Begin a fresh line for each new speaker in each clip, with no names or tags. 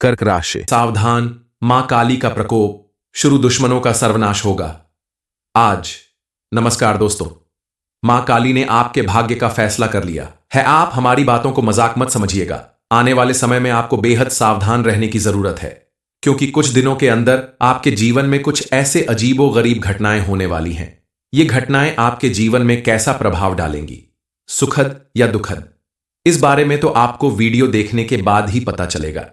कर्क राशि।
सावधान, मां काली का प्रकोप, शुरू दुश्मनों का सर्वनाश होगा आज। नमस्कार दोस्तों, मां काली ने आपके भाग्य का फैसला कर लिया है। आप हमारी बातों को मजाक मत समझिएगा। आने वाले समय में आपको बेहद सावधान रहने की जरूरत है, क्योंकि कुछ दिनों के अंदर आपके जीवन में कुछ ऐसे अजीबो गरीब घटनाएं होने वाली हैं। ये घटनाएं आपके जीवन में कैसा प्रभाव डालेंगी, सुखद या दुखद, इस बारे में तो आपको वीडियो देखने के बाद ही पता चलेगा।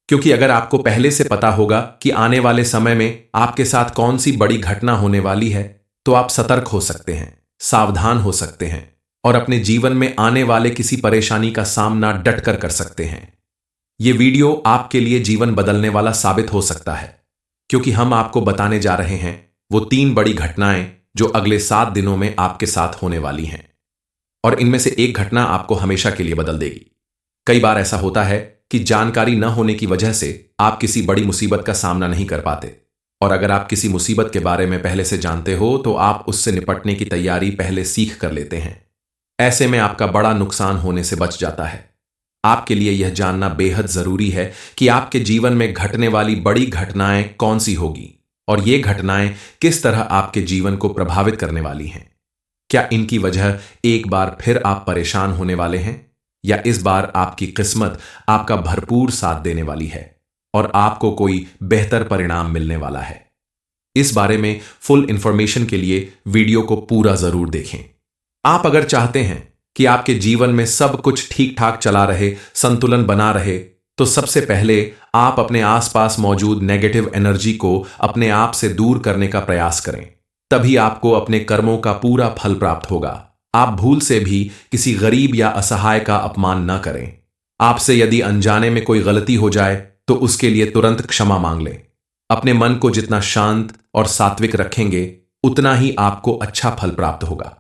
क्योंकि अगर आपको पहले से पता होगा कि आने वाले समय में आपके साथ कौन सी बड़ी घटना होने वाली है, तो आप सतर्क हो सकते हैं, सावधान हो सकते हैं और अपने जीवन में आने वाले किसी परेशानी का सामना डटकर कर सकते हैं। यह वीडियो आपके लिए जीवन बदलने वाला साबित हो सकता है, क्योंकि हम आपको बताने जा रहे हैं वो 3 बड़ी घटनाएं जो अगले 7 दिनों में आपके साथ होने वाली हैं। और इनमें से एक घटना आपको हमेशा के लिए बदल देगी। कई बार ऐसा होता है कि जानकारी न होने की वजह से आप किसी बड़ी मुसीबत का सामना नहीं कर पाते, और अगर आप किसी मुसीबत के बारे में पहले से जानते हो तो आप उससे निपटने की तैयारी पहले सीख कर लेते हैं। ऐसे में आपका बड़ा नुकसान होने से बच जाता है। आपके लिए यह जानना बेहद जरूरी है कि आपके जीवन में घटने वाली बड़ी घटनाएं कौन सी होगी और ये घटनाएं किस तरह आपके जीवन को प्रभावित करने वाली हैं। क्या इनकी वजह एक बार फिर आप परेशान होने वाले हैं, या इस बार आपकी किस्मत आपका भरपूर साथ देने वाली है और आपको कोई बेहतर परिणाम मिलने वाला है। इस बारे में फुल इंफॉर्मेशन के लिए वीडियो को पूरा जरूर देखें। आप अगर चाहते हैं कि आपके जीवन में सब कुछ ठीक ठाक चला रहे, संतुलन बना रहे, तो सबसे पहले आप अपने आसपास मौजूद नेगेटिव एनर्जी को अपने आप से दूर करने का प्रयास करें। तभी आपको अपने कर्मों का पूरा फल प्राप्त होगा। आप भूल से भी किसी गरीब या असहाय का अपमान न करें। आपसे यदि अनजाने में कोई गलती हो जाए तो उसके लिए तुरंत क्षमा मांग लें। अपने मन को जितना शांत और सात्विक रखेंगे, उतना ही आपको अच्छा फल प्राप्त होगा।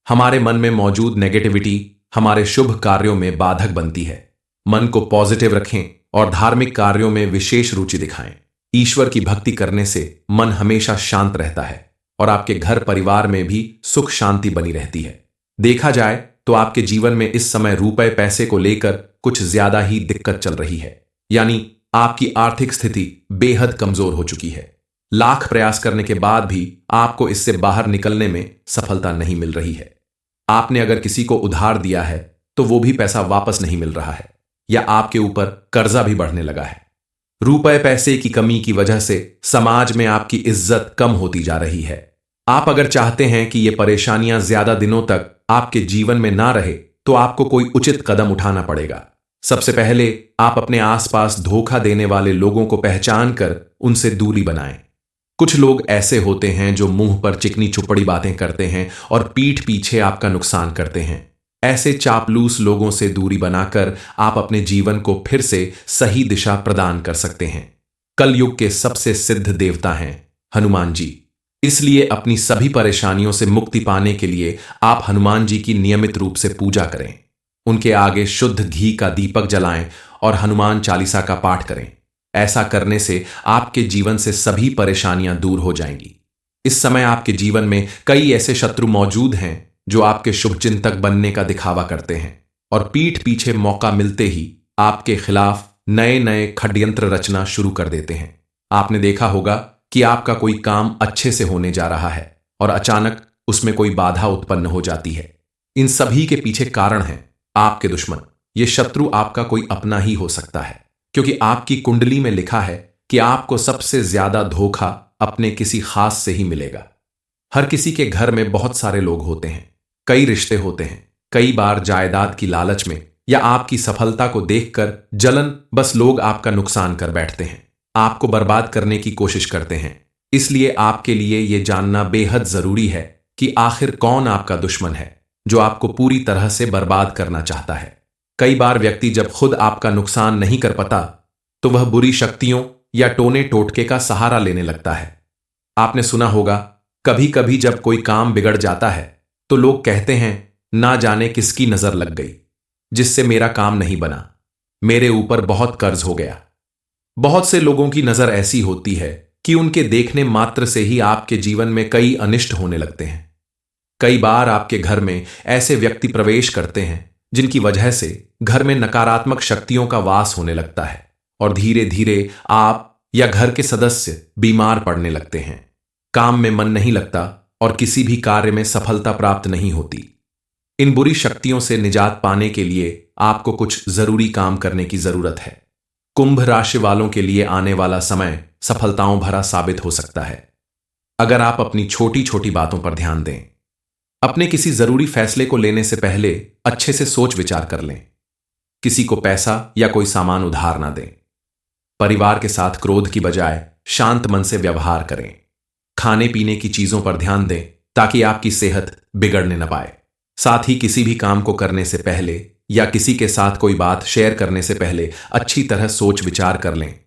हमारे मन में मौजूद नेगेटिविटी हमारे शुभ कार्यों में बाधक बनती है। मन को पॉजिटिव रखें और धार्मिक कार्यों में विशेष रुचि दिखाएं। ईश्वर की भक्ति करने से मन हमेशा शांत रहता है और आपके घर परिवार में भी सुख शांति बनी रहती है। देखा जाए तो आपके जीवन में इस समय रुपए पैसे को लेकर कुछ ज्यादा ही दिक्कत चल रही है, यानी आपकी आर्थिक स्थिति बेहद कमजोर हो चुकी है। लाख प्रयास करने के बाद भी आपको इससे बाहर निकलने में सफलता नहीं मिल रही है। आपने अगर किसी को उधार दिया है तो वो भी पैसा वापस नहीं मिल रहा है, या आपके ऊपर कर्जा भी बढ़ने लगा है। रुपए पैसे की कमी की वजह से समाज में आपकी इज्जत कम होती जा रही है। आप अगर चाहते हैं कि ये परेशानियां ज्यादा दिनों तक आपके जीवन में ना रहे, तो आपको कोई उचित कदम उठाना पड़ेगा। सबसे पहले आप अपने आसपास धोखा देने वाले लोगों को पहचान कर उनसे दूरी बनाएं। कुछ लोग ऐसे होते हैं जो मुंह पर चिकनी चुपड़ी बातें करते हैं और पीठ पीछे आपका नुकसान करते हैं। ऐसे चापलूस लोगों से दूरी बनाकर आप अपने जीवन को फिर से सही दिशा प्रदान कर सकते हैं। कलयुग के सबसे सिद्ध देवता हैं हनुमान जी, इसलिए अपनी सभी परेशानियों से मुक्ति पाने के लिए आप हनुमान जी की नियमित रूप से पूजा करें। उनके आगे शुद्ध घी का दीपक जलाएं और हनुमान चालीसा का पाठ करें। ऐसा करने से आपके जीवन से सभी परेशानियां दूर हो जाएंगी। इस समय आपके जीवन में कई ऐसे शत्रु मौजूद हैं जो आपके शुभचिंतक बनने का दिखावा करते हैं और पीठ पीछे मौका मिलते ही आपके खिलाफ नए नए षड्यंत्र रचना शुरू कर देते हैं। आपने देखा होगा कि आपका कोई काम अच्छे से होने जा रहा है और अचानक उसमें कोई बाधा उत्पन्न हो जाती है। इन सभी के पीछे कारण है आपके दुश्मन। ये शत्रु आपका कोई अपना ही हो सकता है, क्योंकि आपकी कुंडली में लिखा है कि आपको सबसे ज्यादा धोखा अपने किसी खास से ही मिलेगा। हर किसी के घर में बहुत सारे लोग होते हैं, कई रिश्ते होते हैं। कई बार जायदाद की लालच में या आपकी सफलता को देखकर जलन बस लोग आपका नुकसान कर बैठते हैं, आपको बर्बाद करने की कोशिश करते हैं। इसलिए आपके लिए यह जानना बेहद जरूरी है कि आखिर कौन आपका दुश्मन है जो आपको पूरी तरह से बर्बाद करना चाहता है। कई बार व्यक्ति जब खुद आपका नुकसान नहीं कर पाता तो वह बुरी शक्तियों या टोने टोटके का सहारा लेने लगता है। आपने सुना होगा, कभी कभी जब कोई काम बिगड़ जाता है तो लोग कहते हैं, ना जाने किसकी नजर लग गई जिससे मेरा काम नहीं बना, मेरे ऊपर बहुत कर्ज हो गया। बहुत से लोगों की नजर ऐसी होती है कि उनके देखने मात्र से ही आपके जीवन में कई अनिष्ट होने लगते हैं। कई बार आपके घर में ऐसे व्यक्ति प्रवेश करते हैं जिनकी वजह से घर में नकारात्मक शक्तियों का वास होने लगता है और धीरे धीरे आप या घर के सदस्य बीमार पड़ने लगते हैं। काम में मन नहीं लगता और किसी भी कार्य में सफलता प्राप्त नहीं होती। इन बुरी शक्तियों से निजात पाने के लिए आपको कुछ जरूरी काम करने की जरूरत है। कुंभ राशि वालों के लिए आने वाला समय सफलताओं भरा साबित हो सकता है अगर आप अपनी छोटी छोटी बातों पर ध्यान दें। अपने किसी जरूरी फैसले को लेने से पहले अच्छे से सोच विचार कर लें। किसी को पैसा या कोई सामान उधार ना दें। परिवार के साथ क्रोध की बजाय शांत मन से व्यवहार करें। खाने पीने की चीजों पर ध्यान दें ताकि आपकी सेहत बिगड़ने न पाए। साथ ही किसी भी काम को करने से पहले या किसी के साथ कोई बात शेयर करने से पहले अच्छी तरह सोच विचार कर लें,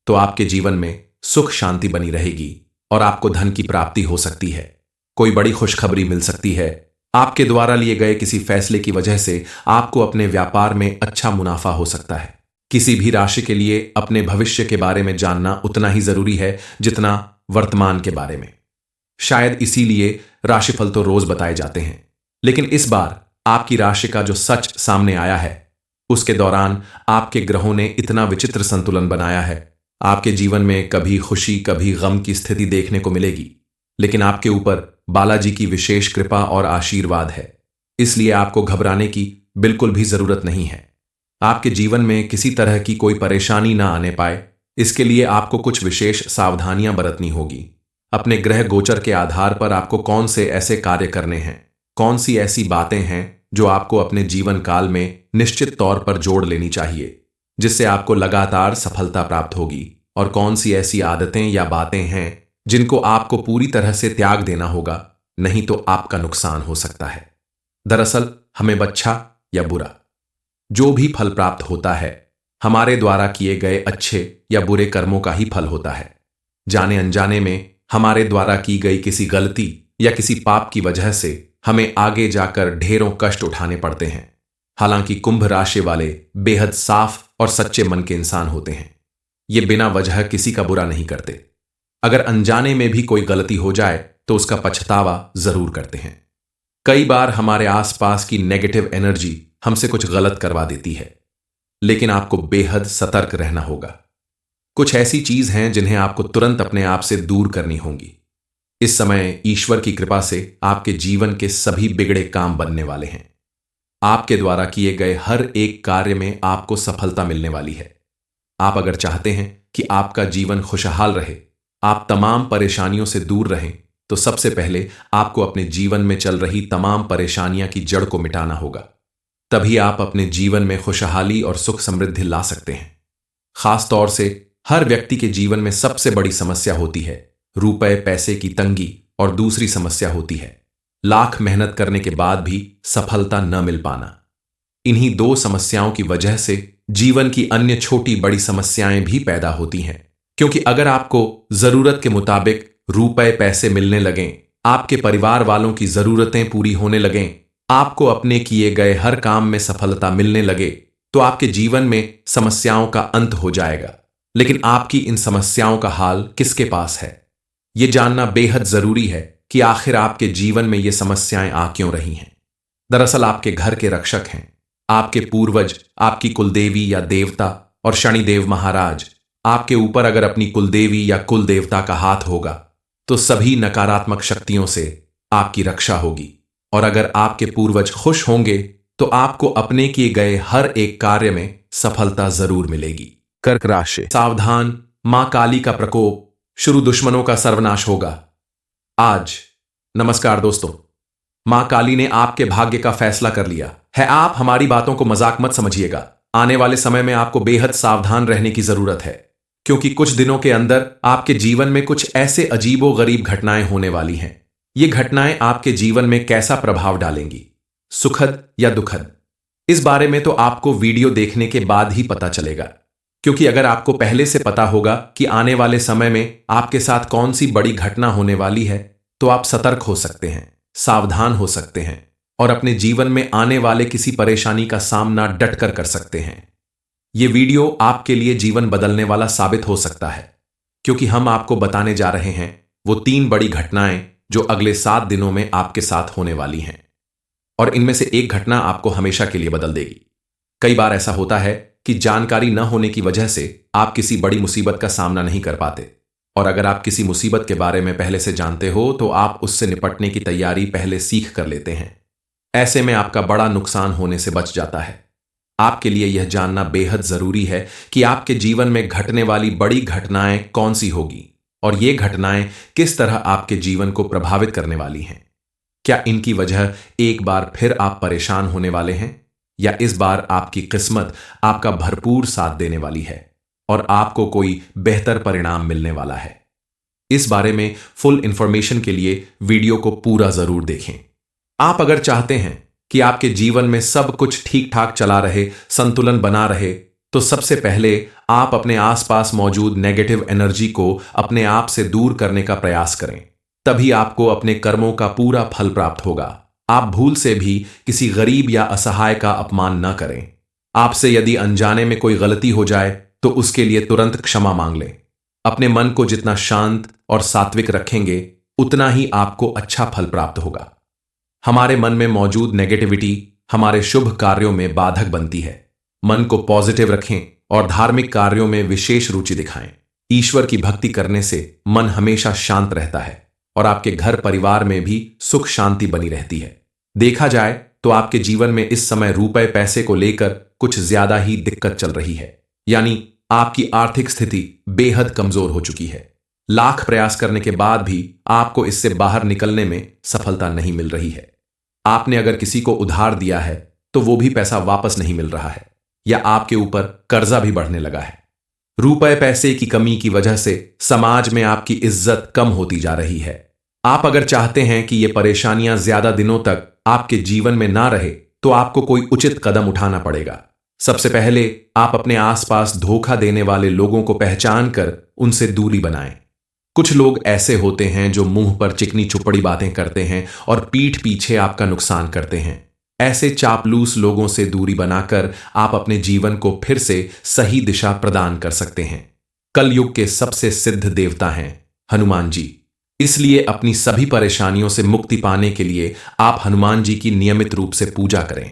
तो आपके जीवन में सुख शांति बनी रहेगी और आपको धन की प्राप्ति हो सकती है। कोई बड़ी खुशखबरी मिल सकती है। आपके द्वारा लिए गए किसी फैसले की वजह से आपको अपने व्यापार में अच्छा मुनाफा हो सकता है। किसी भी राशि के लिए अपने भविष्य के बारे में जानना उतना ही जरूरी है जितना वर्तमान के बारे में। शायद इसीलिए राशिफल तो रोज बताए जाते हैं, लेकिन इस बार आपकी राशि का जो सच सामने आया है, उसके दौरान आपके ग्रहों ने इतना विचित्र संतुलन बनाया है। आपके जीवन में कभी खुशी कभी गम की स्थिति देखने को मिलेगी, लेकिन आपके ऊपर बालाजी की विशेष कृपा और आशीर्वाद है, इसलिए आपको घबराने की बिल्कुल भी जरूरत नहीं है। आपके जीवन में किसी तरह की कोई परेशानी ना आने पाए, इसके लिए आपको कुछ विशेष सावधानियां बरतनी होगी। अपने ग्रह गोचर के आधार पर आपको कौन से ऐसे कार्य करने हैं, कौन सी ऐसी बातें हैं जो आपको अपने जीवन काल में निश्चित तौर पर जोड़ लेनी चाहिए, जिससे आपको लगातार सफलता प्राप्त होगी, और कौन सी ऐसी आदतें या बातें हैं जिनको आपको पूरी तरह से त्याग देना होगा, नहीं तो आपका नुकसान हो सकता है। दरअसल हमें अच्छा या बुरा जो भी फल प्राप्त होता है, हमारे द्वारा किए गए अच्छे या बुरे कर्मों का ही फल होता है। जाने अनजाने में हमारे द्वारा की गई किसी गलती या किसी पाप की वजह से हमें आगे जाकर ढेरों कष्ट उठाने पड़ते हैं। हालांकि कुंभ राशि वाले बेहद साफ और सच्चे मन के इंसान होते हैं। ये बिना वजह किसी का बुरा नहीं करते। अगर अनजाने में भी कोई गलती हो जाए तो उसका पछतावा जरूर करते हैं। कई बार हमारे आसपास की नेगेटिव एनर्जी हमसे कुछ गलत करवा देती है, लेकिन आपको बेहद सतर्क रहना होगा। कुछ ऐसी चीज हैं जिन्हें आपको तुरंत अपने आप से दूर करनी होंगी। इस समय ईश्वर की कृपा से आपके जीवन के सभी बिगड़े काम बनने वाले हैं। आपके द्वारा किए गए हर एक कार्य में आपको सफलता मिलने वाली है। आप अगर चाहते हैं कि आपका जीवन खुशहाल रहे, आप तमाम परेशानियों से दूर रहें, तो सबसे पहले आपको अपने जीवन में चल रही तमाम परेशानियां की जड़ को मिटाना होगा। तभी आप अपने जीवन में खुशहाली और सुख समृद्धि ला सकते हैं। खास तौर से हर व्यक्ति के जीवन में सबसे बड़ी समस्या होती है रुपए पैसे की तंगी, और दूसरी समस्या होती है लाख मेहनत करने के बाद भी सफलता न मिल पाना। इन्हीं दो समस्याओं की वजह से जीवन की अन्य छोटी बड़ी समस्याएं भी पैदा होती हैं। क्योंकि अगर आपको जरूरत के मुताबिक रुपए पैसे मिलने लगें, आपके परिवार वालों की जरूरतें पूरी होने लगें, आपको अपने किए गए हर काम में सफलता मिलने लगे, तो आपके जीवन में समस्याओं का अंत हो जाएगा। लेकिन आपकी इन समस्याओं का हाल किसके पास है, यह जानना बेहद जरूरी है कि आखिर आपके जीवन में ये समस्याएं आ क्यों रही हैं। दरअसल आपके घर के रक्षक हैं आपके पूर्वज, आपकी कुलदेवी या देवता, और शनिदेव महाराज। आपके ऊपर अगर अपनी कुलदेवी या कुल देवता का हाथ होगा तो सभी नकारात्मक शक्तियों से आपकी रक्षा होगी, और अगर आपके पूर्वज खुश होंगे तो आपको अपने किए गए हर एक कार्य में सफलता जरूर मिलेगी। कर्क राशि, सावधान, मां काली का प्रकोप, शुरू दुश्मनों का सर्वनाश होगा। आज नमस्कार दोस्तों, मां काली ने आपके भाग्य का फैसला कर लिया है। आप हमारी बातों को मजाक मत समझिएगा। आने वाले समय में आपको बेहद सावधान रहने की जरूरत है, क्योंकि कुछ दिनों के अंदर आपके जीवन में कुछ ऐसे अजीबो गरीब घटनाएं होने वाली हैं। ये घटनाएं आपके जीवन में कैसा प्रभाव डालेंगी, सुखद या दुखद, इस बारे में तो आपको वीडियो देखने के बाद ही पता चलेगा। क्योंकि अगर आपको पहले से पता होगा कि आने वाले समय में आपके साथ कौन सी बड़ी घटना होने वाली है, तो आप सतर्क हो सकते हैं, सावधान हो सकते हैं, और अपने जीवन में आने वाले किसी परेशानी का सामना डटकर कर सकते हैं। यह वीडियो आपके लिए जीवन बदलने वाला साबित हो सकता है, क्योंकि हम आपको बताने जा रहे हैं वो 3 बड़ी घटनाएं जो अगले 7 दिनों में आपके साथ होने वाली हैं, और इनमें से एक घटना आपको हमेशा के लिए बदल देगी। कई बार ऐसा होता है कि जानकारी न होने की वजह से आप किसी बड़ी मुसीबत का सामना नहीं कर पाते। और अगर आप किसी मुसीबत के बारे में पहले से जानते हो तो आप उससे निपटने की तैयारी पहले सीख कर लेते हैं। ऐसे में आपका बड़ा नुकसान होने से बच जाता है। आपके लिए यह जानना बेहद जरूरी है कि आपके जीवन में घटने वाली बड़ी घटनाएं कौन सी होगी और ये घटनाएं किस तरह आपके जीवन को प्रभावित करने वाली हैं। क्या इनकी वजह एक बार फिर आप परेशान होने वाले हैं या इस बार आपकी किस्मत आपका भरपूर साथ देने वाली है और आपको कोई बेहतर परिणाम मिलने वाला है। इस बारे में फुल इंफॉर्मेशन के लिए वीडियो को पूरा जरूर देखें। आप अगर चाहते हैं कि आपके जीवन में सब कुछ ठीक ठाक चला रहे, संतुलन बना रहे, तो सबसे पहले आप अपने आसपास मौजूद नेगेटिव एनर्जी को अपने आप से दूर करने का प्रयास करें। तभी आपको अपने कर्मों का पूरा फल प्राप्त होगा। आप भूल से भी किसी गरीब या असहाय का अपमान न करें। आपसे यदि अनजाने में कोई गलती हो जाए तो उसके लिए तुरंत क्षमा मांग लें। अपने मन को जितना शांत और सात्विक रखेंगे उतना ही आपको अच्छा फल प्राप्त होगा। हमारे मन में मौजूद नेगेटिविटी हमारे शुभ कार्यों में बाधक बनती है। मन को पॉजिटिव रखें और धार्मिक कार्यों में विशेष रुचि दिखाएं। ईश्वर की भक्ति करने से मन हमेशा शांत रहता है और आपके घर परिवार में भी सुख शांति बनी रहती है। देखा जाए तो आपके जीवन में इस समय रुपए पैसे को लेकर कुछ ज्यादा ही दिक्कत चल रही है, यानी आपकी आर्थिक स्थिति बेहद कमजोर हो चुकी है। लाख प्रयास करने के बाद भी आपको इससे बाहर निकलने में सफलता नहीं मिल रही है। आपने अगर किसी को उधार दिया है तो वो भी पैसा वापस नहीं मिल रहा है या आपके ऊपर कर्जा भी बढ़ने लगा है। रुपए पैसे की कमी की वजह से समाज में आपकी इज्जत कम होती जा रही है। आप अगर चाहते हैं कि ये परेशानियां ज्यादा दिनों तक आपके जीवन में ना रहे तो आपको कोई उचित कदम उठाना पड़ेगा। सबसे पहले आप अपने आसपास धोखा देने वाले लोगों को पहचान कर उनसे दूरी बनाएं। कुछ लोग ऐसे होते हैं जो मुंह पर चिकनी चुपड़ी बातें करते हैं और पीठ पीछे आपका नुकसान करते हैं। ऐसे चापलूस लोगों से दूरी बनाकर आप अपने जीवन को फिर से सही दिशा प्रदान कर सकते हैं। कलयुग के सबसे सिद्ध देवता हैं हनुमान जी, इसलिए अपनी सभी परेशानियों से मुक्ति पाने के लिए आप हनुमान जी की नियमित रूप से पूजा करें।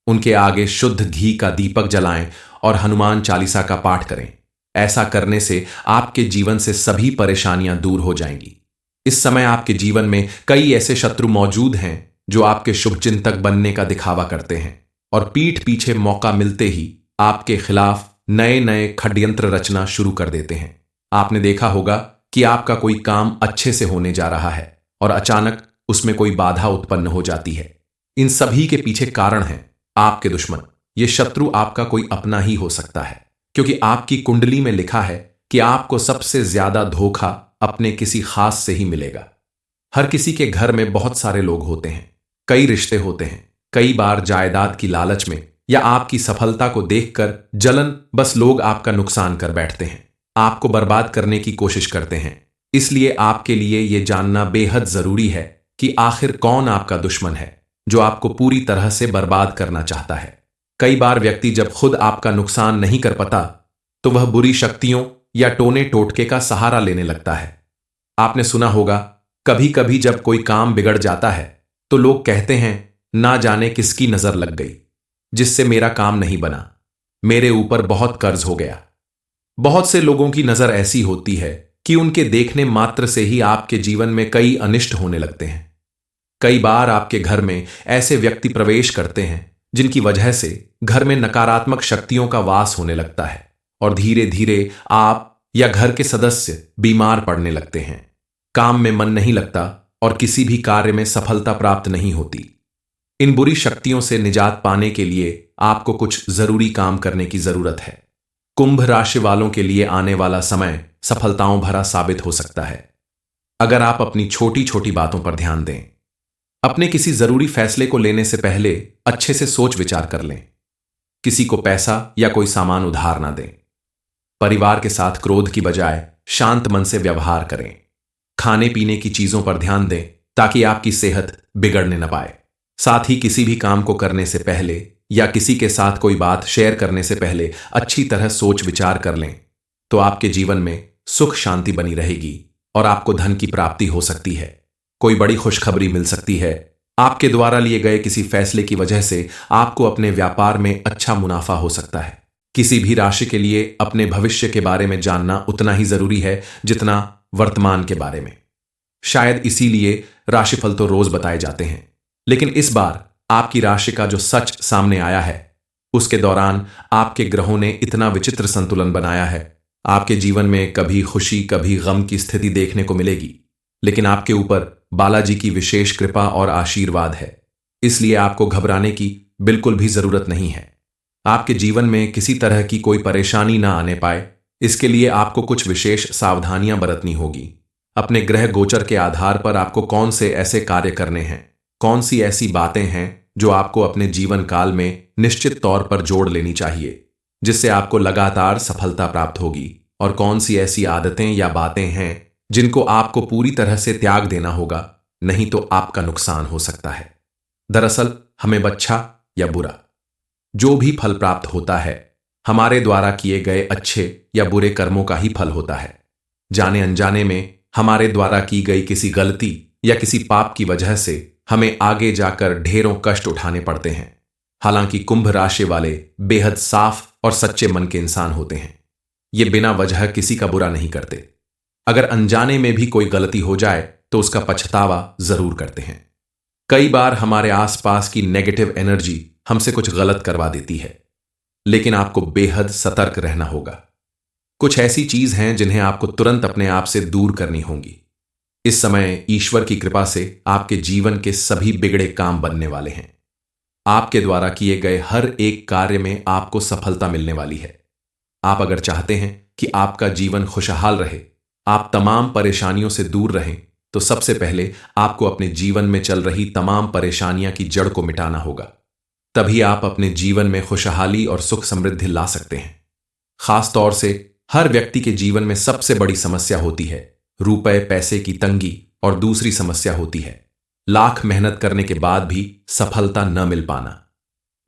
उनके आगे शुद्ध घी का दीपक जलाएं और हनुमान चालीसा का पाठ करें। ऐसा करने से आपके जीवन से सभी परेशानियां दूर हो जाएंगी। इस समय आपके जीवन में कई ऐसे शत्रु मौजूद हैं जो आपके शुभचिंतक बनने का दिखावा करते हैं और पीठ पीछे मौका मिलते ही आपके खिलाफ नए नए षड्यंत्र रचना शुरू कर देते हैं। आपने देखा होगा कि आपका कोई काम अच्छे से होने जा रहा है और अचानक उसमें कोई बाधा उत्पन्न हो जाती है। इन सभी के पीछे कारण है आपके दुश्मन। ये शत्रु आपका कोई अपना ही हो सकता है, क्योंकि आपकी कुंडली में लिखा है कि आपको सबसे ज्यादा धोखा अपने किसी खास से ही मिलेगा। हर किसी के घर में बहुत सारे लोग होते हैं, कई रिश्ते होते हैं। कई बार जायदाद की लालच में या आपकी सफलता को देखकर जलन बस लोग आपका नुकसान कर बैठते हैं, आपको बर्बाद करने की कोशिश करते हैं। इसलिए आपके लिए यह जानना बेहद जरूरी है कि आखिर कौन आपका दुश्मन है जो आपको पूरी तरह से बर्बाद करना चाहता है। कई बार व्यक्ति जब खुद आपका नुकसान नहीं कर पाता तो वह बुरी शक्तियों या टोने टोटके का सहारा लेने लगता है। आपने सुना होगा कभी कभी जब कोई काम बिगड़ जाता है तो लोग कहते हैं ना जाने किसकी नजर लग गई जिससे मेरा काम नहीं बना, मेरे ऊपर बहुत कर्ज हो गया। बहुत से लोगों की नजर ऐसी होती है कि उनके देखने मात्र से ही आपके जीवन में कई अनिष्ट होने लगते हैं। कई बार आपके घर में ऐसे व्यक्ति प्रवेश करते हैं जिनकी वजह से घर में नकारात्मक शक्तियों का वास होने लगता है और धीरे धीरे आप या घर के सदस्य बीमार पड़ने लगते हैं। काम में मन नहीं लगता और किसी भी कार्य में सफलता प्राप्त नहीं होती। इन बुरी शक्तियों से निजात पाने के लिए आपको कुछ जरूरी काम करने की जरूरत है। कुंभ राशि वालों के लिए आने वाला समय सफलताओं भरा साबित हो सकता है अगर आप अपनी छोटी छोटी बातों पर ध्यान दें। अपने किसी जरूरी फैसले को लेने से पहले अच्छे से सोच विचार कर लें। किसी को पैसा या कोई सामान उधार ना दें। परिवार के साथ क्रोध की बजाय शांत मन से व्यवहार करें। खाने पीने की चीजों पर ध्यान दें ताकि आपकी सेहत बिगड़ने न पाए। साथ ही किसी भी काम को करने से पहले या किसी के साथ कोई बात शेयर करने से पहले अच्छी तरह सोच विचार कर लें, तो आपके जीवन में सुख शांति बनी रहेगी और आपको धन की प्राप्ति हो सकती है। कोई बड़ी खुशखबरी मिल सकती है। आपके द्वारा लिए गए किसी फैसले की वजह से आपको अपने व्यापार में अच्छा मुनाफा हो सकता है। किसी भी राशि के लिए अपने भविष्य के बारे में जानना उतना ही जरूरी है जितना वर्तमान के बारे में। शायद इसीलिए राशिफल तो रोज बताए जाते हैं, लेकिन इस बार आपकी राशि का जो सच सामने आया है उसके दौरान आपके ग्रहों ने इतना विचित्र संतुलन बनाया है। आपके जीवन में कभी खुशी कभी गम की स्थिति देखने को मिलेगी, लेकिन आपके ऊपर बालाजी की विशेष कृपा और आशीर्वाद है, इसलिए आपको घबराने की बिल्कुल भी जरूरत नहीं है। आपके जीवन में किसी तरह की कोई परेशानी ना आने पाए, इसके लिए आपको कुछ विशेष सावधानियां बरतनी होगी। अपने ग्रह गोचर के आधार पर आपको कौन से ऐसे कार्य करने हैं, कौन सी ऐसी बातें हैं जो आपको अपने जीवन काल में निश्चित तौर पर जोड़ लेनी चाहिए जिससे आपको लगातार सफलता प्राप्त होगी, और कौन सी ऐसी आदतें या बातें हैं जिनको आपको पूरी तरह से त्याग देना होगा, नहीं तो आपका नुकसान हो सकता है। दरअसल हमें अच्छा या बुरा जो भी फल प्राप्त होता है हमारे द्वारा किए गए अच्छे या बुरे कर्मों का ही फल होता है। जाने अनजाने में हमारे द्वारा की गई किसी गलती या किसी पाप की वजह से हमें आगे जाकर ढेरों कष्ट उठाने पड़ते हैं। हालांकि कुंभ राशि वाले बेहद साफ और सच्चे मन के इंसान होते हैं, ये बिना वजह किसी का बुरा नहीं करते। अगर अनजाने में भी कोई गलती हो जाए तो उसका पछतावा जरूर करते हैं। कई बार हमारे आसपास की नेगेटिव एनर्जी हमसे कुछ गलत करवा देती है, लेकिन आपको बेहद सतर्क रहना होगा। कुछ ऐसी चीज हैं जिन्हें आपको तुरंत अपने आप से दूर करनी होंगी। इस समय ईश्वर की कृपा से आपके जीवन के सभी बिगड़े काम बनने वाले हैं। आपके द्वारा किए गए हर एक कार्य में आपको सफलता मिलने वाली है। आप अगर चाहते हैं कि आपका जीवन खुशहाल रहे, आप तमाम परेशानियों से दूर रहें, तो सबसे पहले आपको अपने जीवन में चल रही तमाम परेशानियां की जड़ को मिटाना होगा। तभी आप अपने जीवन में खुशहाली और सुख समृद्धि ला सकते हैं। खास तौर से हर व्यक्ति के जीवन में सबसे बड़ी समस्या होती है रुपए पैसे की तंगी, और दूसरी समस्या होती है लाख मेहनत करने के बाद भी सफलता न मिल पाना।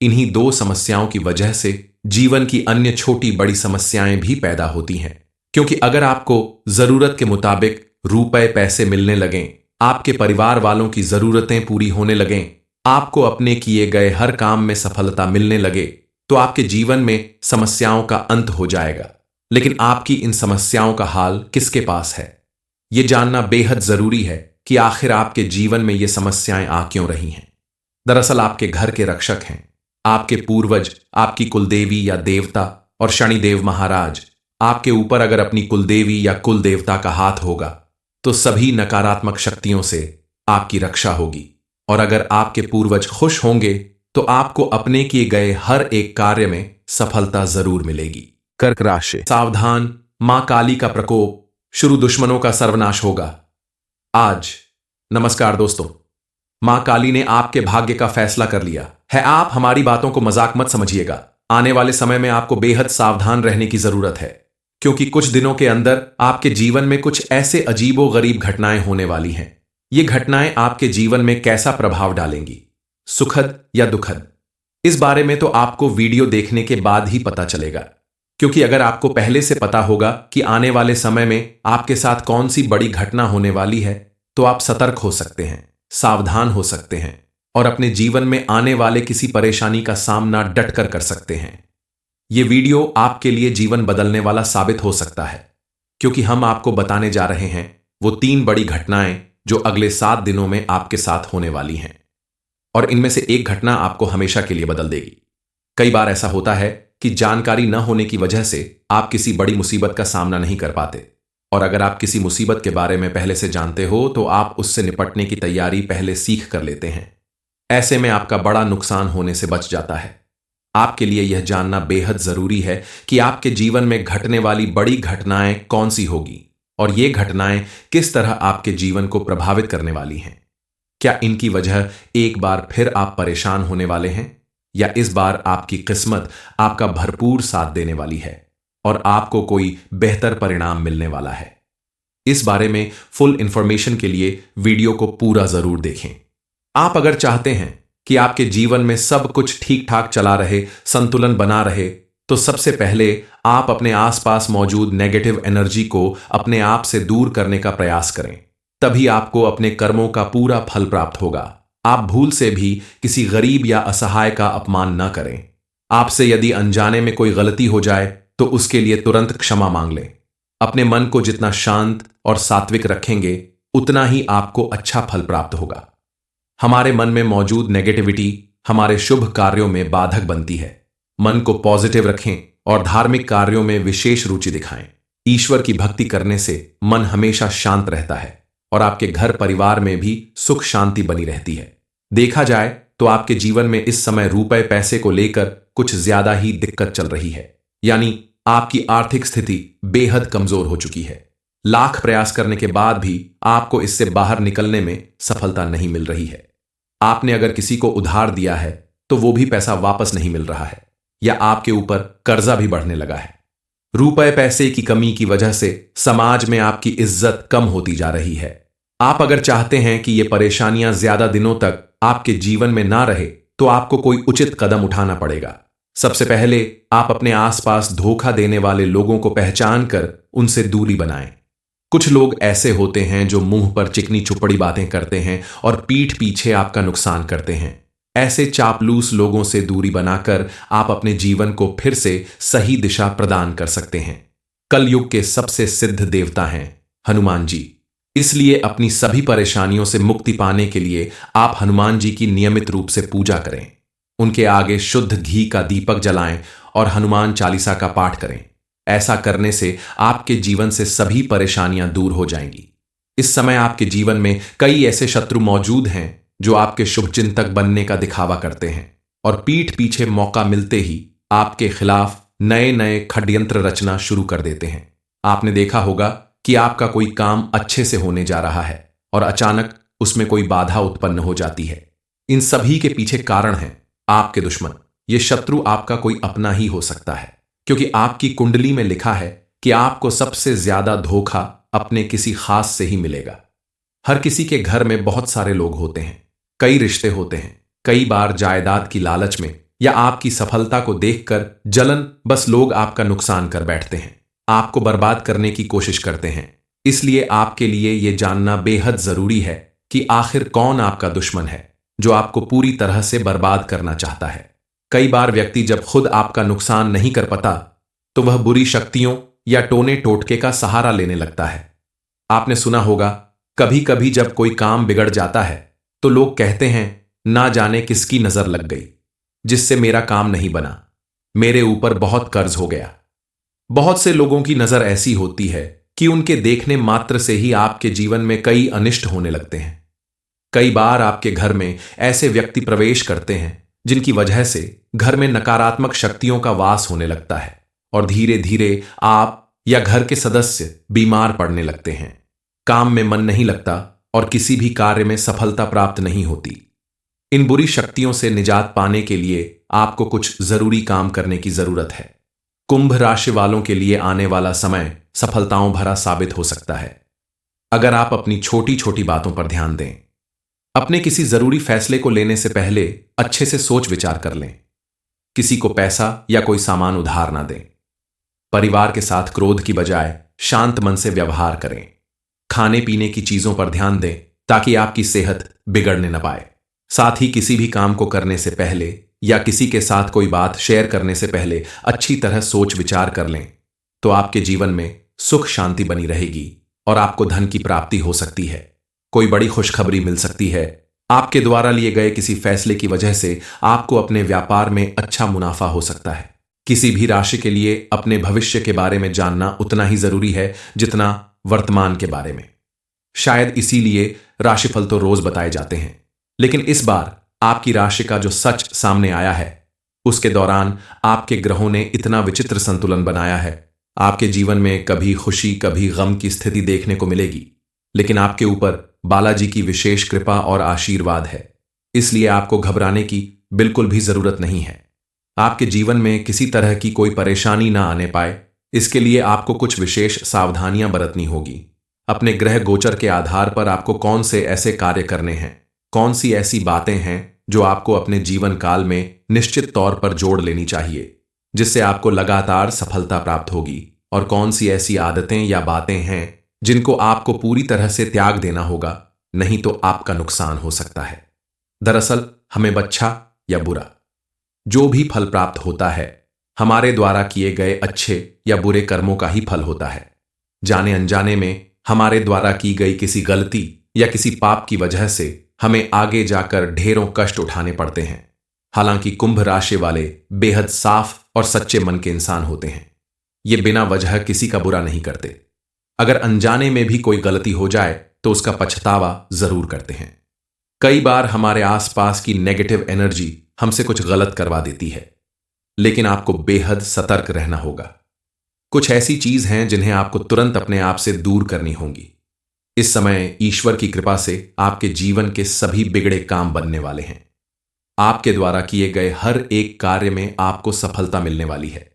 इन्हीं दो समस्याओं की वजह से जीवन की अन्य छोटी बड़ी समस्याएं भी पैदा होती हैं। क्योंकि अगर आपको जरूरत के मुताबिक रुपए पैसे मिलने लगें, आपके परिवार वालों की जरूरतें पूरी होने लगें, आपको अपने किए गए हर काम में सफलता मिलने लगे, तो आपके जीवन में समस्याओं का अंत हो जाएगा। लेकिन आपकी इन समस्याओं का हाल किसके पास है, यह जानना बेहद जरूरी है कि आखिर आपके जीवन में ये समस्याएं आ क्यों रही हैं। दरअसल आपके घर के रक्षक हैं आपके पूर्वज, आपकी कुलदेवी या देवता, और शनिदेव महाराज। आपके ऊपर अगर अपनी कुलदेवी या कुल देवता का हाथ होगा तो सभी नकारात्मक शक्तियों से आपकी रक्षा होगी, और अगर आपके पूर्वज खुश होंगे तो आपको अपने किए गए हर एक कार्य में सफलता जरूर मिलेगी। कर्क राशि, सावधान, मां काली का प्रकोप, शुरू दुश्मनों का सर्वनाश होगा। आज नमस्कार दोस्तों, मां काली ने आपके भाग्य का फैसला कर लिया है। आप हमारी बातों को मजाक मत समझिएगा। आने वाले समय में आपको बेहद सावधान रहने की जरूरत है, क्योंकि कुछ दिनों के अंदर आपके जीवन में कुछ ऐसे अजीबो गरीब घटनाएं होने वाली हैं। ये घटनाएं आपके जीवन में कैसा प्रभाव डालेंगी, सुखद या दुखद, इस बारे में तो आपको वीडियो देखने के बाद ही पता चलेगा। क्योंकि अगर आपको पहले से पता होगा कि आने वाले समय में आपके साथ कौन सी बड़ी घटना होने वाली है, तो आप सतर्क हो सकते हैं, सावधान हो सकते हैं, और अपने जीवन में आने वाले किसी परेशानी का सामना डटकर कर सकते हैं। यह वीडियो आपके लिए जीवन बदलने वाला साबित हो सकता है, क्योंकि हम आपको बताने जा रहे हैं वो 3 बड़ी घटनाएं जो अगले 7 दिनों में आपके साथ होने वाली हैं, और इनमें से एक घटना आपको हमेशा के लिए बदल देगी। कई बार ऐसा होता है कि जानकारी न होने की वजह से आप किसी बड़ी मुसीबत का सामना नहीं कर पाते, और अगर आप किसी मुसीबत के बारे में पहले से जानते हो तो आप उससे निपटने की तैयारी पहले सीख कर लेते हैं। ऐसे में आपका बड़ा नुकसान होने से बच जाता है। आपके लिए यह जानना बेहद जरूरी है कि आपके जीवन में घटने वाली बड़ी घटनाएं कौन सी होगी, और ये घटनाएं किस तरह आपके जीवन को प्रभावित करने वाली हैं। क्या इनकी वजह एक बार फिर आप परेशान होने वाले हैं, या इस बार आपकी किस्मत आपका भरपूर साथ देने वाली है और आपको कोई बेहतर परिणाम मिलने वाला है। इस बारे में फुल इंफॉर्मेशन के लिए वीडियो को पूरा जरूर देखें। आप अगर चाहते हैं कि आपके जीवन में सब कुछ ठीक ठाक चला रहे, संतुलन बना रहे, तो सबसे पहले आप अपने आसपास मौजूद नेगेटिव एनर्जी को अपने आप से दूर करने का प्रयास करें। तभी आपको अपने कर्मों का पूरा फल प्राप्त होगा। आप भूल से भी किसी गरीब या असहाय का अपमान न करें। आपसे यदि अनजाने में कोई गलती हो जाए तो उसके लिए तुरंत क्षमा मांग लें। अपने मन को जितना शांत और सात्विक रखेंगे उतना ही आपको अच्छा फल प्राप्त होगा। हमारे मन में मौजूद नेगेटिविटी हमारे शुभ कार्यों में बाधक बनती है। मन को पॉजिटिव रखें और धार्मिक कार्यों में विशेष रुचि दिखाएं। ईश्वर की भक्ति करने से मन हमेशा शांत रहता है और आपके घर परिवार में भी सुख शांति बनी रहती है। देखा जाए तो आपके जीवन में इस समय रुपए पैसे को लेकर कुछ ज्यादा ही दिक्कत चल रही है, यानी आपकी आर्थिक स्थिति बेहद कमजोर हो चुकी है। लाख प्रयास करने के बाद भी आपको इससे बाहर निकलने में सफलता नहीं मिल रही है। आपने अगर किसी को उधार दिया है तो वो भी पैसा वापस नहीं मिल रहा है, या आपके ऊपर कर्जा भी बढ़ने लगा है। रुपए पैसे की कमी की वजह से समाज में आपकी इज्जत कम होती जा रही है। आप अगर चाहते हैं कि ये परेशानियां ज्यादा दिनों तक आपके जीवन में ना रहे तो आपको कोई उचित कदम उठाना पड़ेगा। सबसे पहले आप अपने आसपास धोखा देने वाले लोगों को पहचान कर उनसे दूरी बनाएं। कुछ लोग ऐसे होते हैं जो मुंह पर चिकनी चुपड़ी बातें करते हैं और पीठ पीछे आपका नुकसान करते हैं। ऐसे चापलूस लोगों से दूरी बनाकर आप अपने जीवन को फिर से सही दिशा प्रदान कर सकते हैं। कलयुग के सबसे सिद्ध देवता हैं हनुमान जी, इसलिए अपनी सभी परेशानियों से मुक्ति पाने के लिए आप हनुमान जी की नियमित रूप से पूजा करें। उनके आगे शुद्ध घी का दीपक जलाएं और हनुमान चालीसा का पाठ करें। ऐसा करने से आपके जीवन से सभी परेशानियां दूर हो जाएंगी। इस समय आपके जीवन में कई ऐसे शत्रु मौजूद हैं जो आपके शुभचिंतक बनने का दिखावा करते हैं और पीठ पीछे मौका मिलते ही आपके खिलाफ नए नए षड्यंत्र रचना शुरू कर देते हैं। आपने देखा होगा कि आपका कोई काम अच्छे से होने जा रहा है और अचानक उसमें कोई बाधा उत्पन्न हो जाती है। इन सभी के पीछे कारण है आपके दुश्मन। ये शत्रु आपका कोई अपना ही हो सकता है, क्योंकि आपकी कुंडली में लिखा है कि आपको सबसे ज्यादा धोखा अपने किसी खास से ही मिलेगा। हर किसी के घर में बहुत सारे लोग होते हैं, कई रिश्ते होते हैं। कई बार जायदाद की लालच में या आपकी सफलता को देखकर जलन बस लोग आपका नुकसान कर बैठते हैं, आपको बर्बाद करने की कोशिश करते हैं। इसलिए आपके लिए यह जानना बेहद जरूरी है कि आखिर कौन आपका दुश्मन है जो आपको पूरी तरह से बर्बाद करना चाहता है। कई बार व्यक्ति जब खुद आपका नुकसान नहीं कर पाता तो वह बुरी शक्तियों या टोने टोटके का सहारा लेने लगता है। आपने सुना होगा कभी कभी जब कोई काम बिगड़ जाता है तो लोग कहते हैं ना जाने किसकी नजर लग गई जिससे मेरा काम नहीं बना, मेरे ऊपर बहुत कर्ज हो गया। बहुत से लोगों की नजर ऐसी होती है कि उनके देखने मात्र से ही आपके जीवन में कई अनिष्ट होने लगते हैं। कई बार आपके घर में ऐसे व्यक्ति प्रवेश करते हैं जिनकी वजह से घर में नकारात्मक शक्तियों का वास होने लगता है और धीरे धीरे आप या घर के सदस्य बीमार पड़ने लगते हैं। काम में मन नहीं लगता और किसी भी कार्य में सफलता प्राप्त नहीं होती। इन बुरी शक्तियों से निजात पाने के लिए आपको कुछ जरूरी काम करने की जरूरत है। कुंभ राशि वालों के लिए आने वाला समय सफलताओं भरा साबित हो सकता है अगर आप अपनी छोटी छोटी बातों पर ध्यान दें। अपने किसी जरूरी फैसले को लेने से पहले अच्छे से सोच विचार कर लें। किसी को पैसा या कोई सामान उधार ना दें। परिवार के साथ क्रोध की बजाय शांत मन से व्यवहार करें। खाने पीने की चीजों पर ध्यान दें ताकि आपकी सेहत बिगड़ने न पाए। साथ ही किसी भी काम को करने से पहले या किसी के साथ कोई बात शेयर करने से पहले अच्छी तरह सोच विचार कर लें, तो आपके जीवन में सुख शांति बनी रहेगी और आपको धन की प्राप्ति हो सकती है। कोई बड़ी खुशखबरी मिल सकती है। आपके द्वारा लिए गए किसी फैसले की वजह से आपको अपने व्यापार में अच्छा मुनाफा हो सकता है। किसी भी राशि के लिए अपने भविष्य के बारे में जानना उतना ही जरूरी है जितना वर्तमान के बारे में। शायद इसीलिए राशिफल तो रोज बताए जाते हैं, लेकिन इस बार आपकी राशि का जो सच सामने आया है उसके दौरान आपके ग्रहों ने इतना विचित्र संतुलन बनाया है। आपके जीवन में कभी खुशी कभी गम की स्थिति देखने को मिलेगी, लेकिन आपके ऊपर बालाजी की विशेष कृपा और आशीर्वाद है, इसलिए आपको घबराने की बिल्कुल भी जरूरत नहीं है। आपके जीवन में किसी तरह की कोई परेशानी ना आने पाए, इसके लिए आपको कुछ विशेष सावधानियां बरतनी होगी। अपने ग्रह गोचर के आधार पर आपको कौन से ऐसे कार्य करने हैं, कौन सी ऐसी बातें हैं जो आपको अपने जीवन काल में निश्चित तौर पर जोड़ लेनी चाहिए जिससे आपको लगातार सफलता प्राप्त होगी, और कौन सी ऐसी आदतें या बातें हैं जिनको आपको पूरी तरह से त्याग देना होगा, नहीं तो आपका नुकसान हो सकता है। दरअसल हमें अच्छा या बुरा जो भी फल प्राप्त होता है हमारे द्वारा किए गए अच्छे या बुरे कर्मों का ही फल होता है। जाने अनजाने में हमारे द्वारा की गई किसी गलती या किसी पाप की वजह से हमें आगे जाकर ढेरों कष्ट उठाने पड़ते हैं। हालांकि कुंभ राशि वाले बेहद साफ और सच्चे मन के इंसान होते हैं। ये बिना वजह किसी का बुरा नहीं करते। अगर अनजाने में भी कोई गलती हो जाए तो उसका पछतावा जरूर करते हैं। कई बार हमारे आसपास की नेगेटिव एनर्जी हमसे कुछ गलत करवा देती है, लेकिन आपको बेहद सतर्क रहना होगा। कुछ ऐसी चीज हैं जिन्हें आपको तुरंत अपने आप से दूर करनी होंगी। इस समय ईश्वर की कृपा से आपके जीवन के सभी बिगड़े काम बनने वाले हैं। आपके द्वारा किए गए हर एक कार्य में आपको सफलता मिलने वाली है।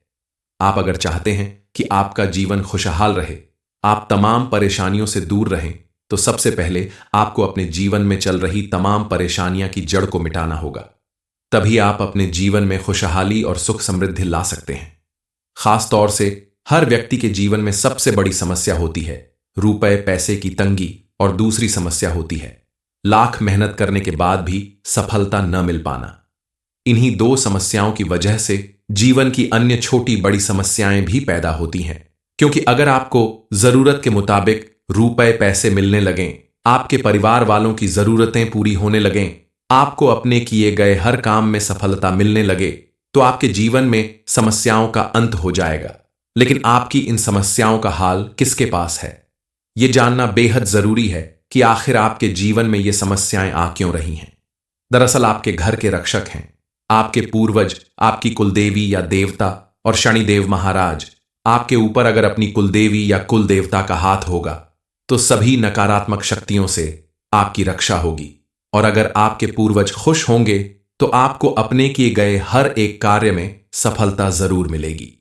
आप अगर चाहते हैं कि आपका जीवन खुशहाल रहे, आप तमाम परेशानियों से दूर रहें, तो सबसे पहले आपको अपने जीवन में चल रही तमाम परेशानियां की जड़ को मिटाना होगा। तभी आप अपने जीवन में खुशहाली और सुख समृद्धि ला सकते हैं। खास तौर से हर व्यक्ति के जीवन में सबसे बड़ी समस्या होती है रुपए पैसे की तंगी, और दूसरी समस्या होती है लाख मेहनत करने के बाद भी सफलता न मिल पाना। इन्हीं दो समस्याओं की वजह से जीवन की अन्य छोटी बड़ी समस्याएं भी पैदा होती हैं। क्योंकि अगर आपको जरूरत के मुताबिक रुपए पैसे मिलने लगें, आपके परिवार वालों की जरूरतें पूरी होने लगें, आपको अपने किए गए हर काम में सफलता मिलने लगे, तो आपके जीवन में समस्याओं का अंत हो जाएगा। लेकिन आपकी इन समस्याओं का हाल किसके पास है? यह जानना बेहद जरूरी है कि आखिर आपके जीवन में ये समस्याएं आ क्यों रही हैं। दरअसल आपके घर के रक्षक हैं आपके पूर्वज, आपकी कुलदेवी या देवता, और शनिदेव महाराज। आपके ऊपर अगर अपनी कुलदेवी या कुल देवता का हाथ होगा तो सभी नकारात्मक शक्तियों से आपकी रक्षा होगी। और अगर आपके पूर्वज खुश होंगे तो आपको अपने किए गए हर एक कार्य में सफलता जरूर मिलेगी।